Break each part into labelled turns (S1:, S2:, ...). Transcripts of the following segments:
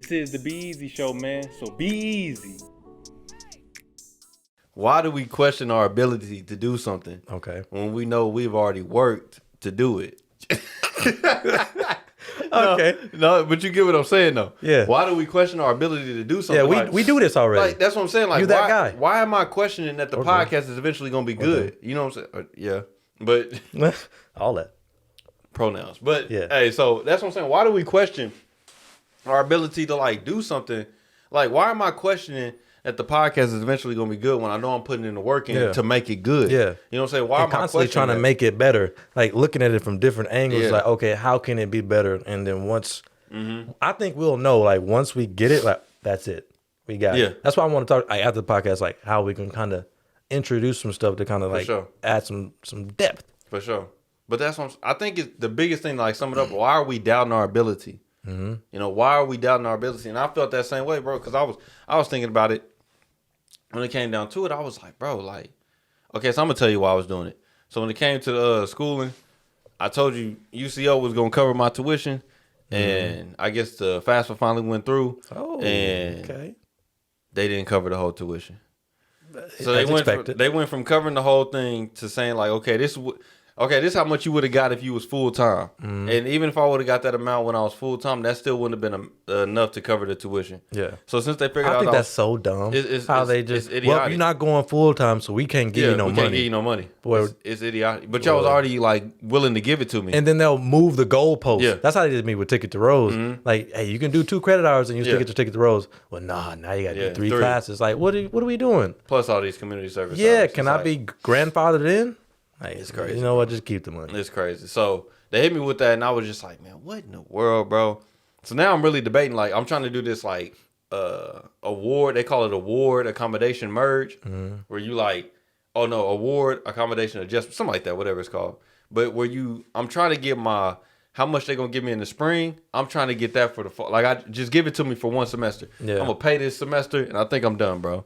S1: This is the Be Eazy Show, man. So be easy.
S2: Why do we question our ability to do something?
S3: Okay.
S2: When we know we've already worked to do it.
S3: Okay.
S2: No, but you get what I'm saying though.
S3: Yeah.
S2: Why do we question our ability to do something?
S3: Yeah, we do this already.
S2: Like that's what I'm saying. Like
S3: You that
S2: why,
S3: guy.
S2: why am I questioning that the podcast is eventually gonna be good? You know what I'm saying? Yeah. But
S3: all that.
S2: pronouns. But
S3: Yeah.
S2: hey, so that's what I'm saying. Why do we question our ability to like do something? Like, why am I questioning that the podcast is eventually going to be good when I know I'm putting in the work in to make it good?
S3: Yeah.
S2: You know what I'm saying? Why am I
S3: constantly trying to make it better? Like looking at it from different angles.
S2: Yeah.
S3: Like, okay, how can it be better? And then once, I think we'll know. Like once we get it, like that's it. We got it. That's why I want to talk after the podcast, like how we can kind of introduce some stuff to kind of like add some depth.
S2: For sure. But that's what I think is the biggest thing to like sum it up. Why are we doubting our ability? You know, why are we doubting our ability? And I felt that same way, bro, because I was thinking about it when it came down to it. I was like, bro, like, okay, so I'm gonna tell you why I was doing it. So when it came to the schooling, I told you UCO was gonna cover my tuition, and I guess the FAFSA finally went through, and they didn't cover the whole tuition. So they went from covering the whole thing to saying like, okay, this is how much you would have got if you was full time, and even if I would have got that amount when I was full time, that still wouldn't have been enough to cover the tuition. Yeah. So since they figured out,
S3: I think that's so dumb. How they just well, you're not going full time, so we can't give you no money.
S2: Can't give you no money. Boy, it's idiotic. But y'all was already like willing to give it to me,
S3: and then they'll move the goalpost. Yeah. That's how they did me with Ticket to Rose. Like, hey, you can do 2 credit hours and you still get your Ticket to Rose. Well, nah, now you got to do 3 classes. Like, what are we doing?
S2: Plus all these community service.
S3: Yeah, can I be grandfathered in? Like, it's crazy. You know what? Just keep the money.
S2: It's crazy. So they hit me with that, and I was just like, man, what in the world, bro? So now I'm really debating. Like, I'm trying to do this like award. They call it award accommodation merge, where you like, oh no, award accommodation adjustment, something like that, whatever it's called. But where I'm trying to get how much they gonna give me in the spring. I'm trying to get that for the fall. Like, I just give it to me for 1 semester. Yeah. I'm gonna pay this semester, and I think I'm done, bro.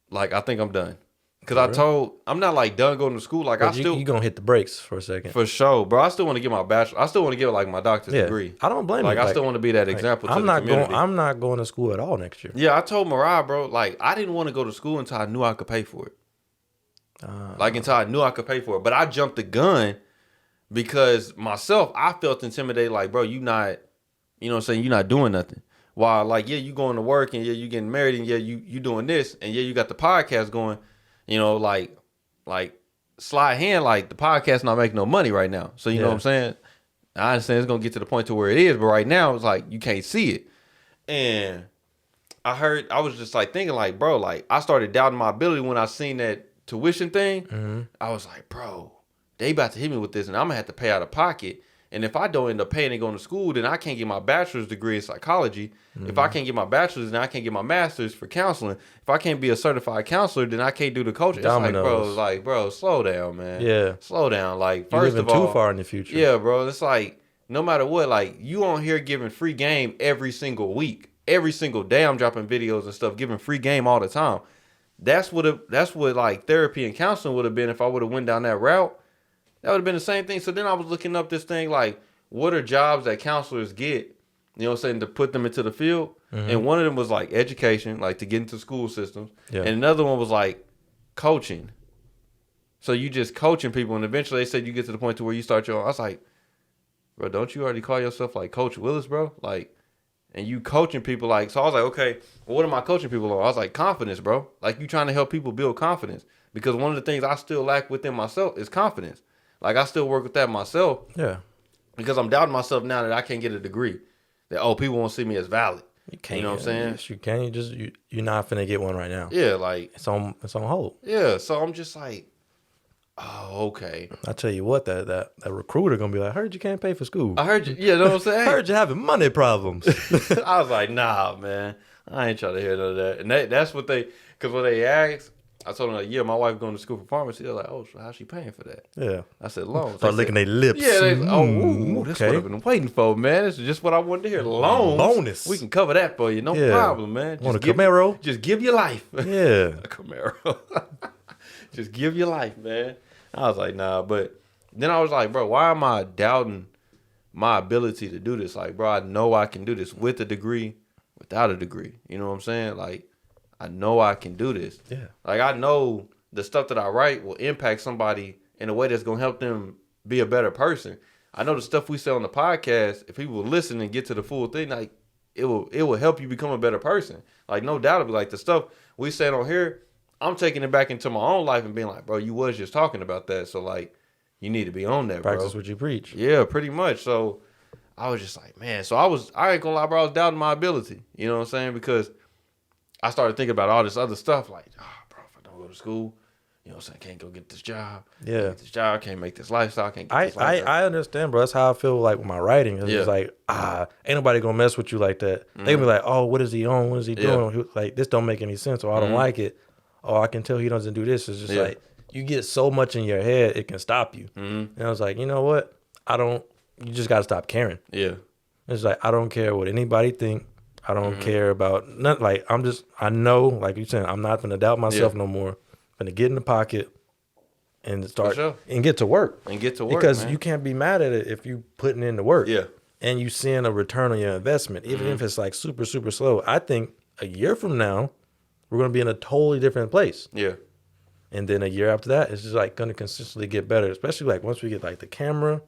S2: Like, I think I'm done. Because I'm not like done going to school. Like, but you
S3: gonna hit the brakes for a second.
S2: For sure, bro. I still want to get my bachelor. I still want to get like my doctor's degree.
S3: I don't blame you.
S2: Like, I still want to be that example to the community.
S3: I'm not going to school at all next year.
S2: Yeah, I told Mariah, bro, like, I didn't want to go to school until I knew I could pay for it. Until I knew I could pay for it. But I jumped the gun because myself, I felt intimidated. Like, bro, you not, you know what I'm saying? You're not doing nothing. While, like, yeah, you going to work, and yeah, you getting married, and yeah, you doing this, and yeah, you got the podcast going. You know, like slide hand, like the podcast not making no money right now. So you know what I'm saying? I understand it's gonna get to the point to where it is, but right now it's like you can't see it. And I was just like thinking, like, bro, like I started doubting my ability when I seen that tuition thing. I was like, bro, they about to hit me with this, and I'm gonna have to pay out of pocket. And if I don't end up paying and going to school, then I can't get my bachelor's degree in psychology. If I can't get my bachelor's, then I can't get my master's for counseling. If I can't be a certified counselor, then I can't do the coaching. It's like, bro, slow down, man. Yeah. Slow down. Like, first of all,
S3: too far in the future.
S2: Yeah, bro. It's like, no matter what, like, you on here giving free game every single week. Every single day I'm dropping videos and stuff, giving free game all the time. That's what like therapy and counseling would have been if I would have went down that route. That would have been the same thing. So then I was looking up this thing like, what are jobs that counselors get, you know what I'm saying, to put them into the field? And one of them was like education, like to get into school systems. Yeah. And another one was like coaching. So you just coaching people, and eventually they said you get to the point to where you start your own. I was like, bro, don't you already call yourself like Coach Williz, bro? Like, and you coaching people like, so I was like, okay, well, what am I coaching people on? I was like, confidence, bro. Like, you trying to help people build confidence. Because one of the things I still lack within myself is confidence. Like, I still work with that myself. Yeah. Because I'm doubting myself now that I can't get a degree. That, people won't see me as valid.
S3: You can't.
S2: You know what I'm saying?
S3: Yes, you can. You're not finna get one right now.
S2: Yeah, like.
S3: It's on hold.
S2: Yeah, so I'm just like, oh, okay.
S3: I tell you what, that recruiter gonna be like, I heard you can't pay for school.
S2: I heard you. Yeah, you know what I'm saying?
S3: I heard you having money problems.
S2: I was like, nah, man. I ain't trying to hear none of that. And that's what because when they asked, I told them, like, yeah, my wife going to school for pharmacy. They're like, oh, so how's she paying for that? Yeah. I said, loans.
S3: Start licking their lips.
S2: Yeah. That's what I've been waiting for, man. This is just what I wanted to hear. Loans.
S3: Bonus.
S2: We can cover that for you. No problem, man.
S3: Want a Camaro?
S2: Just give your life.
S3: Yeah.
S2: A Camaro. Just give your life, man. I was like, nah. But then I was like, bro, why am I doubting my ability to do this? Like, bro, I know I can do this with a degree. without a degree. You know what I'm saying? Like, I know I can do this.
S3: Yeah.
S2: Like, I know the stuff that I write will impact somebody in a way that's going to help them be a better person. I know the stuff we say on the podcast, if people listen and get to the full thing, like, it will help you become a better person. Like, no doubt, like, the stuff we said on here, I'm taking it back into my own life and being like, bro, you was just talking about that. So, like, you need to be on that, bro.
S3: Practice what you preach.
S2: Yeah, pretty much. So, I was just like, man. So, I ain't gonna lie, bro, I was doubting my ability. You know what I'm saying? Because I started thinking about all this other stuff. Like, bro, if I don't go to school, you know what I'm saying, can't go get this job.
S3: Yeah.
S2: Can't get this job, can't make this lifestyle, can't get this lifestyle.
S3: I understand, bro. That's how I feel like with my writing. It's just like, ain't nobody gonna mess with you like that. They gonna be like, oh, what is he on? What is he doing? Like, this don't make any sense, or I don't like it. Oh, I can tell he doesn't do this. It's just like, you get so much in your head, it can stop you. And I was like, you know what? You just gotta stop caring.
S2: Yeah.
S3: It's like, I don't care what anybody think. I don't care about nothing. Like, I know, like you said, I'm not gonna doubt myself no more. I'm gonna get in the pocket and start and get to work. Because you can't be mad at it if you putting in the work.
S2: Yeah.
S3: And you seeing a return on your investment, even if it's like super, super slow. I think a year from now, we're gonna be in a totally different place.
S2: Yeah.
S3: And then a year after that, it's just like gonna consistently get better. Especially like once we get like the camera,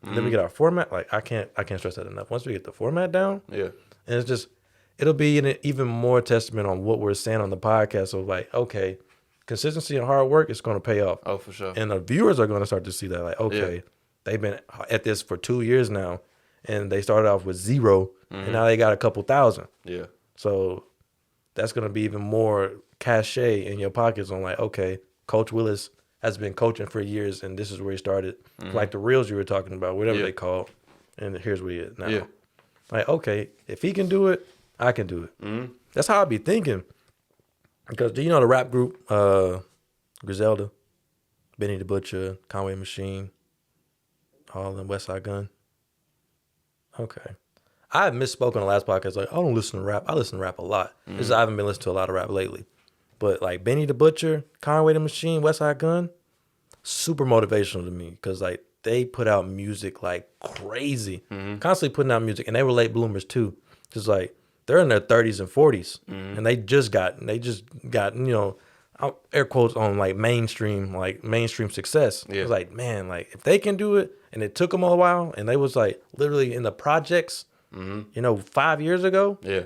S3: and then we get our format. Like I can't stress that enough. Once we get the format down, and it's just, it'll be an even more testament on what we're saying on the podcast. So like, okay, consistency and hard work is gonna pay off.
S2: Oh, for sure.
S3: And the viewers are gonna start to see that. Like, okay, they've been at this for 2 years now, and they started off with 0, and now they got a couple thousand.
S2: Yeah.
S3: So that's going to be even more cachet in your pockets on like, okay, Coach Williz has been coaching for years, and this is where he started. Like the reels you were talking about, whatever they call, and here's where he is now. Yeah. Like, okay, if he can do it, I can do it. That's how I be thinking. Because do you know the rap group, Griselda, Benny the Butcher, Conway Machine, all in West Side Gun? Okay. I have misspoken on the last podcast. Like, I don't listen to rap. I listen to rap a lot. Because I haven't been listening to a lot of rap lately. But like Benny the Butcher, Conway the Machine, West Side Gun, super motivational to me. Because like they put out music like crazy. Constantly putting out music. And they were late bloomers too. Just like they're in their 30s and 40s. And they just got, you know, air quotes on like mainstream success. Yeah. It's like, man, like if they can do it, and it took them a while, and they was like literally in the projects, you know, 5 years ago. Yeah.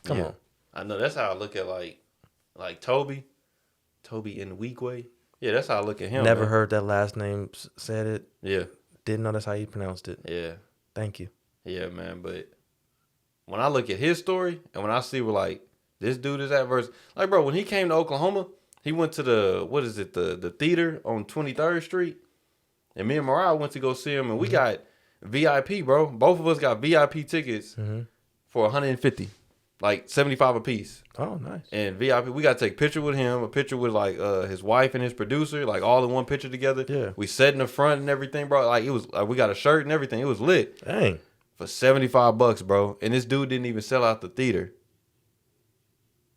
S3: Come on.
S2: I know, that's how I look at like Toby in the weak way. Yeah, that's how I look at him.
S3: Never heard that last name said it.
S2: Yeah.
S3: Didn't know that's how you pronounced it.
S2: Yeah.
S3: Thank you.
S2: Yeah, man. But when I look at his story and when I see where like this dude is at versus, like, bro, when he came to Oklahoma, he went to the theater on 23rd Street. And me and Mariah went to go see him, and we got VIP, bro. Both of us got VIP tickets for $150, like 75 a piece.
S3: Oh, nice.
S2: And VIP, we got to take a picture with him, a picture with like his wife and his producer, like all in one picture together.
S3: Yeah.
S2: We sat in the front and everything, bro. Like it was, we got a shirt and everything. It was lit.
S3: Dang.
S2: For $75, bro. And this dude didn't even sell out the theater.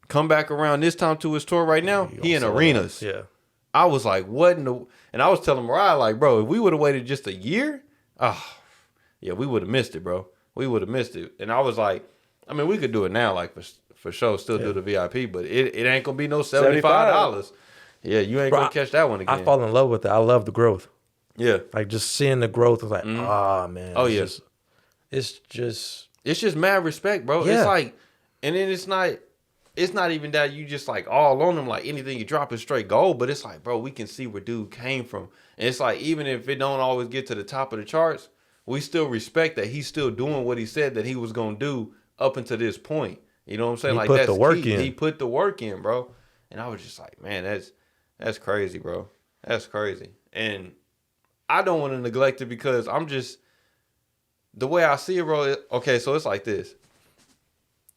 S2: Come back around this time to his tour right now, he in arenas.
S3: Yeah.
S2: I was like, what in the... And I was telling Mariah, like, bro, if we would have waited just a year, yeah, we would have missed it, bro. We would have missed it. And I was like, I mean, we could do it now, like, for sure, still do the VIP, but it ain't going to be no $75. Yeah, you ain't going to catch that one again.
S3: I fall in love with it. I love the growth.
S2: Yeah.
S3: Like, just seeing the growth, I was like, man.
S2: Oh, yeah.
S3: It's just
S2: mad respect, bro.
S3: Yeah.
S2: It's like, and then it's not even that you just like all on them, like anything you drop is straight gold, but it's like, bro, we can see where dude came from. And it's like, even if it don't always get to the top of the charts, we still respect that he's still doing what he said that he was going to do up until this point. You know what I'm saying?
S3: He put the work in.
S2: He put the work in, bro. And I was just like, man, that's crazy, bro. That's crazy. And I don't want to neglect it because I'm just, the way I see it, bro, okay, so it's like this.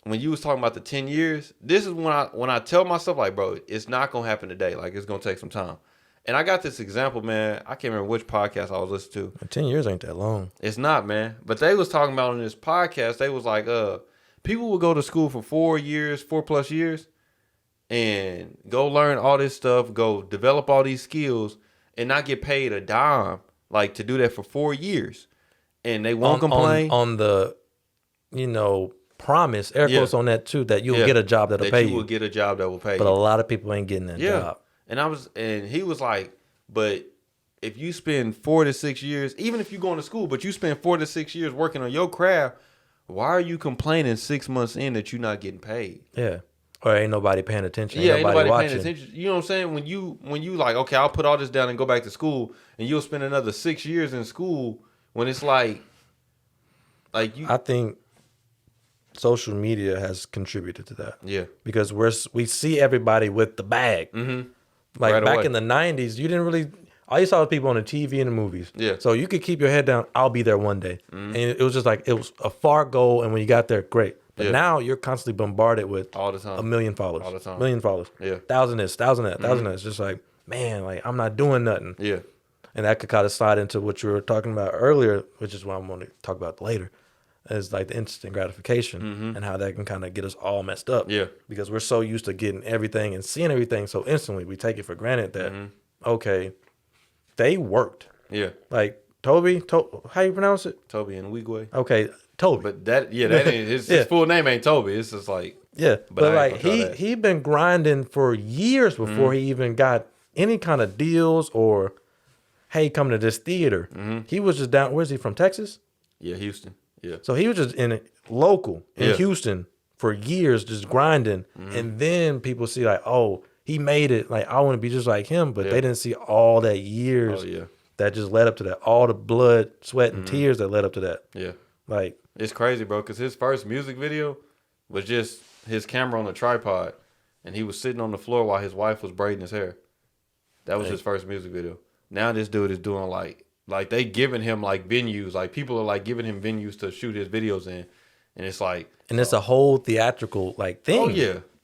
S2: When you was talking about the 10 years, this is when I tell myself, like, bro, it's not going to happen today. Like, it's going to take some time. And I got this example, man. I can't remember which podcast I was listening to.
S3: 10 years ain't that long.
S2: It's not, man. But they was talking about on this podcast, they was like, people would go to school for 4+ years, and go learn all this stuff, go develop all these skills, and not get paid a dime, like, to do that for 4 years. And they won't complain.
S3: On the, you know, promise, air quotes on that too, that you'll get a job that'll pay you.
S2: You will get a job that will pay you.
S3: But a lot of people ain't getting that job.
S2: And he was like, but if you spend 4 to 6 years, even if you go into school, but you spend 4 to 6 years working on your craft, why are you complaining 6 months in that you're not getting paid?
S3: Yeah. Or ain't nobody paying attention.
S2: Ain't nobody watching. Paying attention. You know what I'm saying? When you like, okay, I'll put all this down and go back to school, and you'll spend another 6 years in school when it's like you. I
S3: think social media has contributed to that.
S2: Yeah.
S3: Because we see everybody with the bag.
S2: Mm-hmm.
S3: Like
S2: right
S3: back
S2: away.
S3: in the 90s, you didn't really. All you saw was people on the TV and the movies.
S2: Yeah.
S3: So you could keep your head down. I'll be there one day. Mm-hmm. And it was just like, it was a far goal. And when you got there, great. But now you're constantly bombarded with
S2: all the time.
S3: 1 million followers.
S2: All the time.
S3: 1 million followers.
S2: Yeah.
S3: 1,000 this, 1,000 that, 1,000 that. It's just like, man, like I'm not doing nothing.
S2: Yeah.
S3: And that could kind of slide into what you were talking about earlier, which is what I'm going to talk about later, is like the instant gratification and how that can kind of get us all messed up.
S2: Yeah.
S3: Because we're so used to getting everything and seeing everything so instantly, we take it for granted that, okay, they worked.
S2: Yeah.
S3: Like Toby, how you pronounce it?
S2: Toby and Wigway.
S3: Okay, Toby.
S2: But that ain't his full name ain't Toby. It's just like
S3: but like he been grinding for years before he even got any kind of deals or hey, come to this theater. He was just down. Where's he from? Texas?
S2: Yeah, Houston. Yeah.
S3: So he was just local in Houston for years, just grinding, and then people see like, oh, he made it. Like I want to be just like him, but they didn't see all that years that just led up to that, all the blood, sweat, and tears that led up to that.
S2: Yeah.
S3: Like
S2: it's crazy, bro, because his first music video was just his camera on a tripod, and he was sitting on the floor while his wife was braiding his hair. That was his first music video. Now this dude is doing like they giving him like venues, like people are like giving him venues to shoot his videos in, and it's like,
S3: and it's a whole theatrical like thing.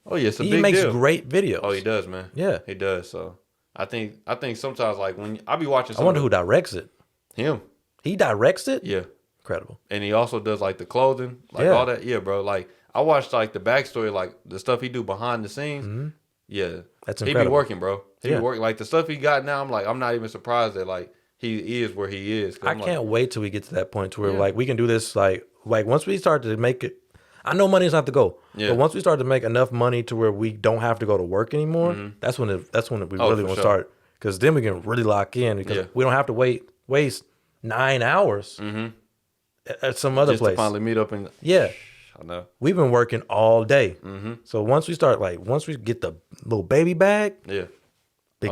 S2: Oh yeah, it's a big deal.
S3: He makes great videos.
S2: Oh, he does, man.
S3: Yeah,
S2: he does. So I think sometimes like when I be watching,
S3: I wonder who directs it.
S2: Him.
S3: He directs it.
S2: Yeah.
S3: Incredible.
S2: And he also does like the clothing, like all that. Yeah, bro. Like I watched like the backstory, like the stuff he do behind the scenes. Yeah,
S3: that's
S2: incredible. He be working, bro. He be working. Like the stuff he got now, I'm not even surprised that like he is where he is.
S3: I can't wait till we get to that point to where like we can do this. Like once we start to make it, I know money's not to go. Yeah. But once we start to make enough money to where we don't have to go to work anymore, that's when we really want to start. Because then we can really lock in because we don't have to waste 9 hours. At some other place
S2: to finally meet up and
S3: I know we've been working all day. So once we get the little baby bag, big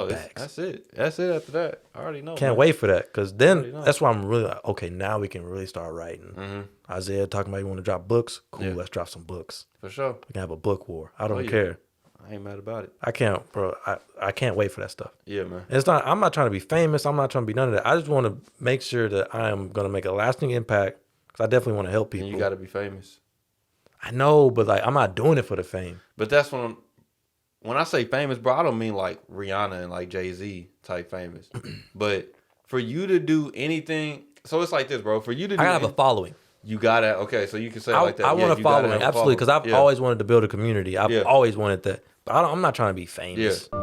S3: bags.
S2: That's it after that. I already know.
S3: Can't wait for that because then that's why I'm really like, okay, now we can really start writing. Isaiah talking about you want to drop books. Cool, let's drop some books
S2: for sure.
S3: We can have a book war. I don't care.
S2: I ain't mad about it.
S3: I can't, bro. I can't wait for that stuff.
S2: Yeah, man.
S3: I'm not trying to be famous. I'm not trying to be none of that. I just want to make sure that I am going to make a lasting impact because I definitely want to help people.
S2: And you got to be famous.
S3: I know, but like I'm not doing it for the fame.
S2: But that's when I say famous, bro, I don't mean like Rihanna and like Jay-Z type famous. But for you to do anything, so it's like this, bro. For you to do
S3: I gotta have a following.
S2: You gotta, okay, so you can say it like that.
S3: I want a following, absolutely, because I've always wanted to build a community. I've always wanted that. But I'm not trying to be famous.
S2: Yeah.